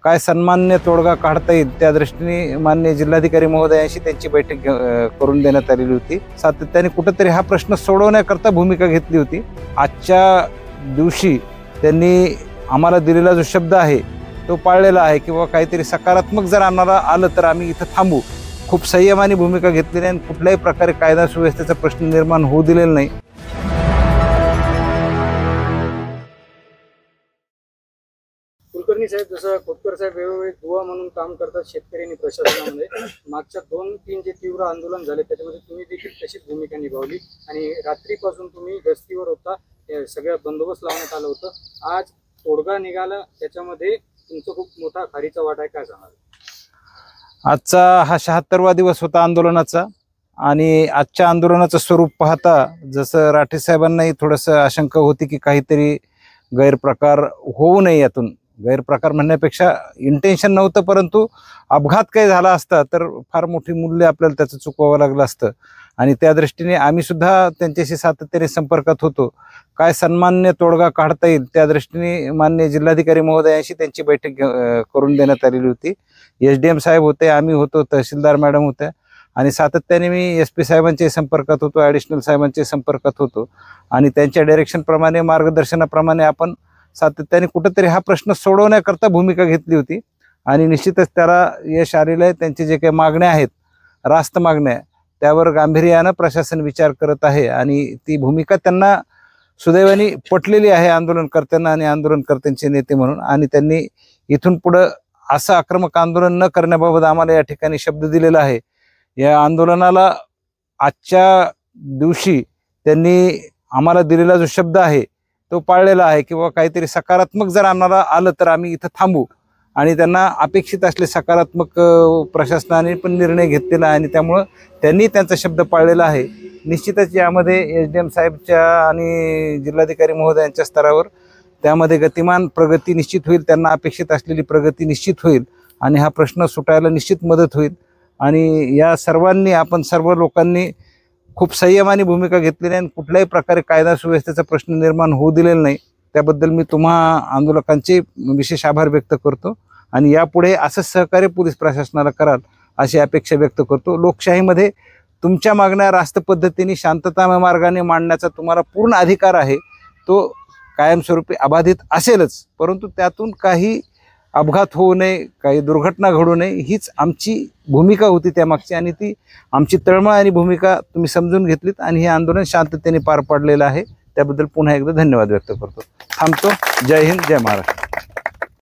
काय सन्मान्य तोडगा काढता येईल त्या दृष्टीने माननीय जिल्हाधिकारी महोदयांशी त्यांची बैठक करून देण्यात आलेली होती। सातत्याने कुठेतरी हा प्रश्न सोडवण्याकरता भूमिका घेतली होती। आजच्या दिवशी त्यांनी आम्हाला दिलेला जो शब्द आहे तो पाळलेला आहे किंवा काहीतरी सकारात्मक जर आम्हाला आलं तर आम्ही इथं थांबू। खूप संयमाने भूमिका घेतलेली आणि कुठल्याही प्रकारे कायदा सुव्यवस्थेचा प्रश्न निर्माण होऊ दिलेला नाही। कुलकर्णी साहेब, जसं खोतकर साहेब वेळोवेळी दुवा म्हणून काम करतात शेतकऱ्यांनी प्रशासनामध्ये, मागच्या 2-3 जे तीव्र आंदोलन झाले त्याच्यामध्ये तुम्ही देखील तशीच भूमिका निभावली आणि रात्रीपासून तुम्ही गस्तीवर होता, सगळ्या बंदोबस्त लावण्यात आलं होतं। आज तोडगा निघाला, त्याच्यामध्ये तुमचा खूप मोठा खारीचा वाटा आहे, काय सांगाल? आजचा हा 76वा दिवस होता आंदोलनाचा आणि आजच्या आंदोलनाचं स्वरूप पाहता जसं राठे साहेबांनाही थोडंसं आशंका होती की काहीतरी गैरप्रकार होऊ नये। यातून गैरप्रकार म्हणण्यापेक्षा इंटेन्शन नव्हतं, परंतु अपघात काही झाला असता तर फार मोठी मूल्य आपल्याला त्याचं चुकवावं लागलं असतं आणि त्या दृष्टीने आम्ही सुद्धा त्यांच्याशी सातत्याने संपर्कात होतो। काय सन्मान्य तोडगा काढता येईल त्या दृष्टीने माननीय जिल्हाधिकारी महोदयांशी त्यांची बैठक करून देण्यात आलेली होती। SDM साहेब होते, आम्ही होतो, तहसीलदार मॅडम होत्या आणि सातत्याने मी SP साहेबांच्या संपर्कात होतो, ॲडिशनल साहेबांच्या संपर्कात होतो आणि त्यांच्या डायरेक्शनप्रमाणे मार्गदर्शनाप्रमाणे आपण सातत्याने कुठेतरी हा प्रश्न सोडवण्याकरता भूमिका घेतली होती आणि निश्चितच त्याला यश आलेलं आहे। त्यांचे जे काही मागण्या आहेत, रास्त मागण्या, त्यावर गांभीर्यानं प्रशासन विचार करत आहे आणि ती भूमिका त्यांना सुदैवाने पटलेली आहे आंदोलनकर्त्यांना आणि आंदोलनकर्त्यांचे नेते म्हणून, आणि त्यांनी इथून पुढं असं आक्रमक आंदोलन न करण्याबाबत आम्हाला या ठिकाणी शब्द दिलेला आहे। या आंदोलनाला आजच्या दिवशी त्यांनी आम्हाला दिलेला जो शब्द आहे तो पाळलेला आहे किंवा काहीतरी सकारात्मक जर आम्हाला आलं तर आम्ही इथं थांबू आणि त्यांना अपेक्षित असले सकारात्मक प्रशासनाने पण निर्णय घेतलेला आहे आणि त्यामुळं त्यांनी त्यांचा शब्द पाळलेला आहे। निश्चितच यामध्ये SDM साहेबच्या आणि जिल्हाधिकारी महोदयांच्या स्तरावर त्यामध्ये गतिमान प्रगती निश्चित होईल, त्यांना अपेक्षित असलेली प्रगती निश्चित होईल आणि हा प्रश्न सुटायला निश्चित मदत होईल आणि या सर्वांनी, आपण सर्व लोकांनी खूप संयमाने भूमिका घेतलेली आणि कुठल्याही प्रकारे कायदा सुव्यवस्थेचा प्रश्न निर्माण होऊ दिलेला नाही। त्याबद्दल मी तुम्हा आंदोलकांचे विशेष आभार व्यक्त करतो आणि यापुढे असंच सहकार्य पोलीस प्रशासनाला कराल अशी अपेक्षा व्यक्त करतो। लोकशाहीमध्ये तुमच्या मागण्या रास्त पद्धतीने शांततामय मार्गाने मांडण्याचा तुम्हाला पूर्ण अधिकार आहे, तो कायमस्वरूपी अबाधित असेलच, परंतु त्यातून काही अपघात होऊ नये, काही दुर्घटना घडू नये हीच आमची भूमिका होती त्यामागची आणि ती आमची तळमळ आणि भूमिका तुम्ही समजून घेतलीत आणि हे आंदोलन शांततेने पार पाडलेलं आहे। त्याबद्दल पुन्हा एकदा धन्यवाद व्यक्त करतो। थांबतो। जय हिंद, जय महाराष्ट्र।